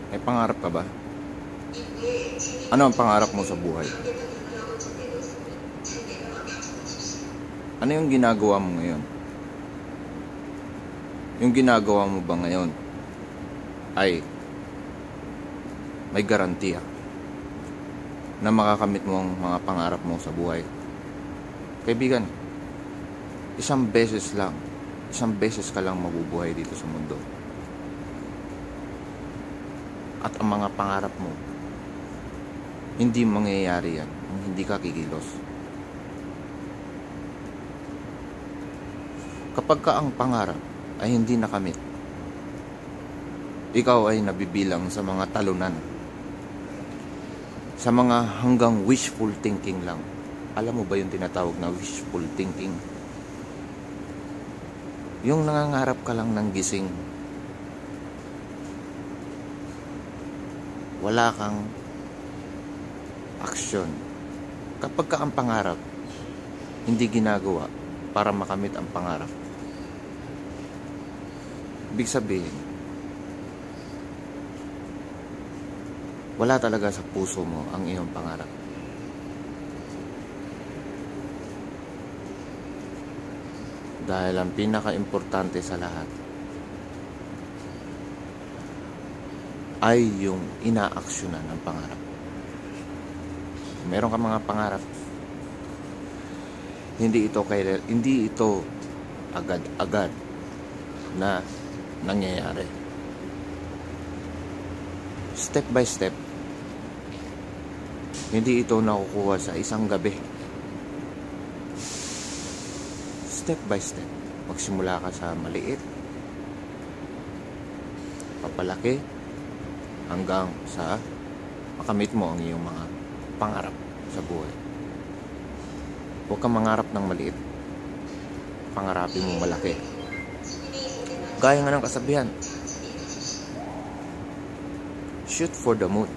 May pangarap ka ba? Ano ang pangarap mo sa buhay? Ano yung ginagawa mo ngayon? Yung ginagawa mo ba ngayon ay may garantiya na makakamit mo ang mga pangarap mo sa buhay? Kaibigan, isang beses ka lang mabubuhay dito sa mundo. At ang mga pangarap mo, hindi mangyayari yan kung hindi ka kikilos. Kapag ka ang pangarap ay hindi nakamit, ikaw ay nabibilang sa mga talunan, sa mga hanggang wishful thinking lang. Alam mo ba yung tinatawag na wishful thinking? Yung nangangarap ka lang ng gising, wala kang aksyon. Kapag ka ang pangarap hindi ginagawa para makamit ang pangarap, ibig sabihin wala talaga sa puso mo ang iyong pangarap. Dahil ang pinaka-importante sa lahat ay yung inaaksyonan ng pangarap. Meron ka mga pangarap, hindi ito agad-agad na nangyayari. Step by step. Hindi ito nakukuha sa isang gabi. Step by step. Magsimula ka sa maliit, papalaki, hanggang sa makamit mo ang iyong mga pangarap sa buhay. Huwag kang mangarap ng maliit, pangarapin mo malaki. Gaya nga ng kasabihan, shoot for the moon.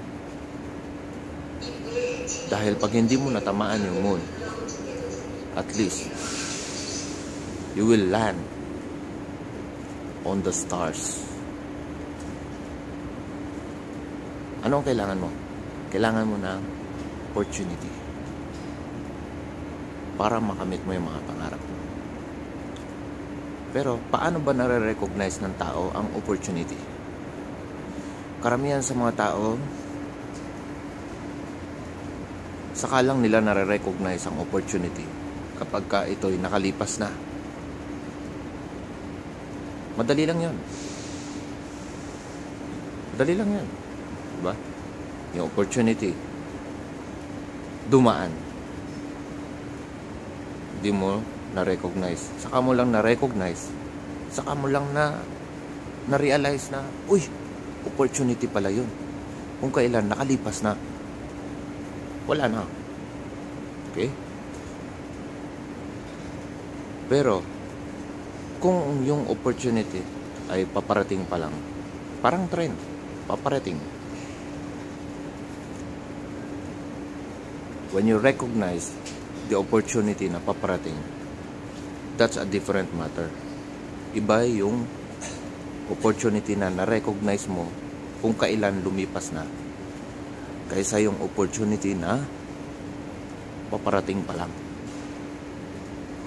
Dahil pag hindi mo natamaan yung moon, at least you will land on the stars. Ano ang kailangan mo? Kailangan mo ng opportunity para makamit mo yung mga pangarap mo. Pero paano ba nare-recognize ng tao ang opportunity? Karamihan sa mga tao, saka lang nila nare-recognize ang opportunity kapag ka ito'y nakalipas na. Madali lang yun. Madali lang yun. Diba? Yung opportunity dumaan, hindi mo na-recognize. Saka mo lang na-recognize, saka mo lang na-realize na uy, opportunity pala yun. Kung kailan nakalipas na, wala na. Okay? Pero kung yung opportunity ay paparating pa lang, parang trend, paparating. When you recognize the opportunity na paparating, that's a different matter. Iba yung opportunity na na-recognize mo kung kailan lumipas na, kaysa yung opportunity na paparating pa lang.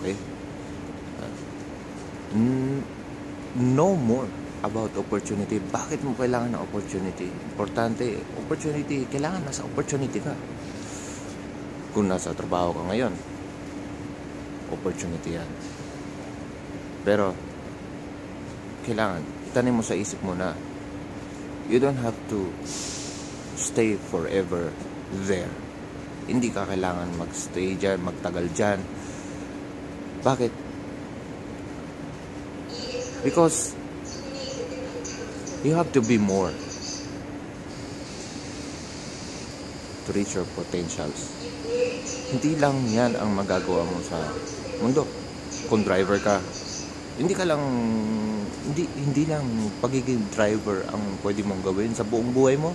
Okay? Know more about opportunity. Bakit mo kailangan ng opportunity? Importante, opportunity, kailangan nasa opportunity ka. Kung nasa trabaho ka ngayon, opportunity yan. Pero kailangan itanim mo sa isip mo na you don't have to stay forever there. Hindi ka kailangan magstay dyan, magtagal dyan. Bakit? Because you have to be more to reach your potentials. Hindi lang yan ang magagawa mo sa mundo. Kung driver ka, hindi lang pagiging driver ang pwede mong gawin sa buong buhay mo.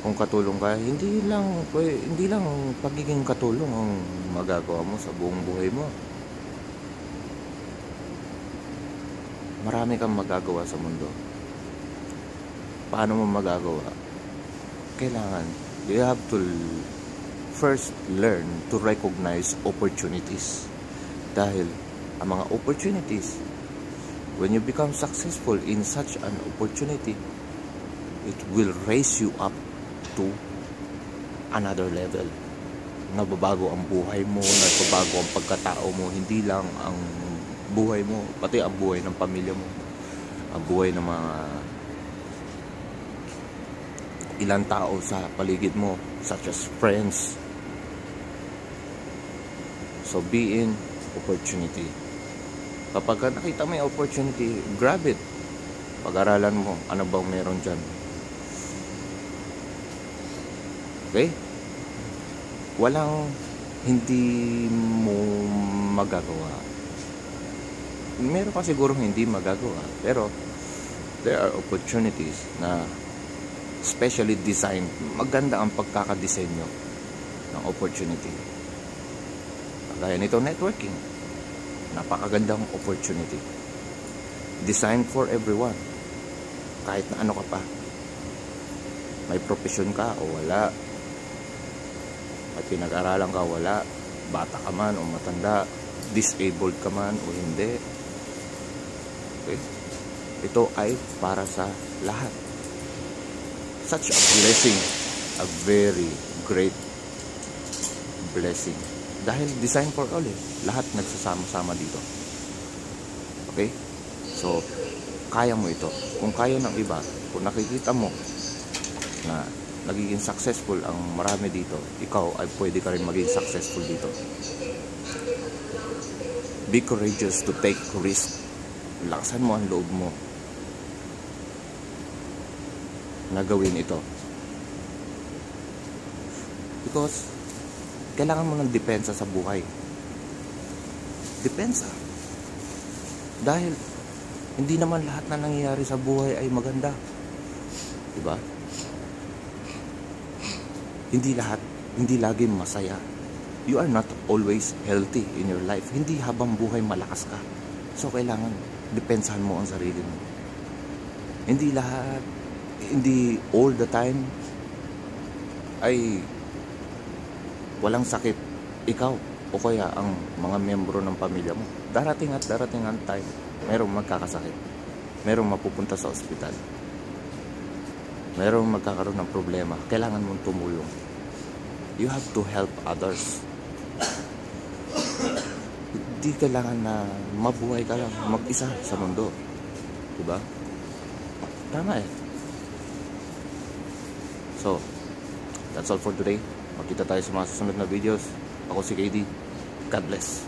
Kung katulong ka, hindi lang pagiging katulong ang magagawa mo sa buong buhay mo. Marami kang magagawa sa mundo. paano mo magagawa? Kailangan, you have to first learn to recognize opportunities. Dahil ang mga opportunities, when you become successful in such an opportunity, it will raise you up to another level. Nababago ang buhay mo, nababago ang pagkatao mo, hindi lang ang buhay mo, pati ang buhay ng pamilya mo, ang buhay ng mga ilang tao sa paligid mo, such as friends. So be in opportunity. Kapag nakita mo yung opportunity, grab it. Pag-aralan mo, ano bang meron dyan. Okay? Walang hindi mo magagawa. Meron pa siguro hindi magagawa, pero there are opportunities na specially designed. Maganda ang pagkakadesenyo ng opportunity. Kagaya nito, networking. Napakagandang opportunity. Designed for everyone. Kahit na ano ka pa. May profession ka o wala. May pinag-aralan ka o wala. Bata ka man o matanda. Disabled ka man o hindi. Okay? Ito ay para sa lahat. Such a blessing. A very great blessing. Dahil design for all eh. Lahat nagsasama-sama dito. Okay? So, kaya mo ito. Kung kaya ng iba, kung nakikita mo na nagiging successful ang marami dito, ikaw ay pwede ka rin maging successful dito. Be courageous to take risk. Laksan mo ang loob mo na gawin ito. Because kailangan mo ng depensa sa buhay. Depensa. Dahil hindi naman lahat na nangyayari sa buhay ay maganda. Diba? Hindi lahat, hindi lagi masaya. You are not always healthy in your life. Hindi habang buhay malakas ka. So kailangan depensahan mo ang sarili mo. Hindi lahat, hindi all the time ay walang sakit ikaw o kaya ang mga miyembro ng pamilya mo. Darating at darating ang time, mayroong magkakasakit, mayroong mapupunta sa ospital, mayroong magkakaroon ng problema, kailangan mong tumulong. You have to help others. Hindi kailangan na mabuhay ka lang mag-isa sa mundo. Diba? Tama eh. So, that's all for today. Magkita tayo sa mga susunod na videos. Ako si KD. God bless.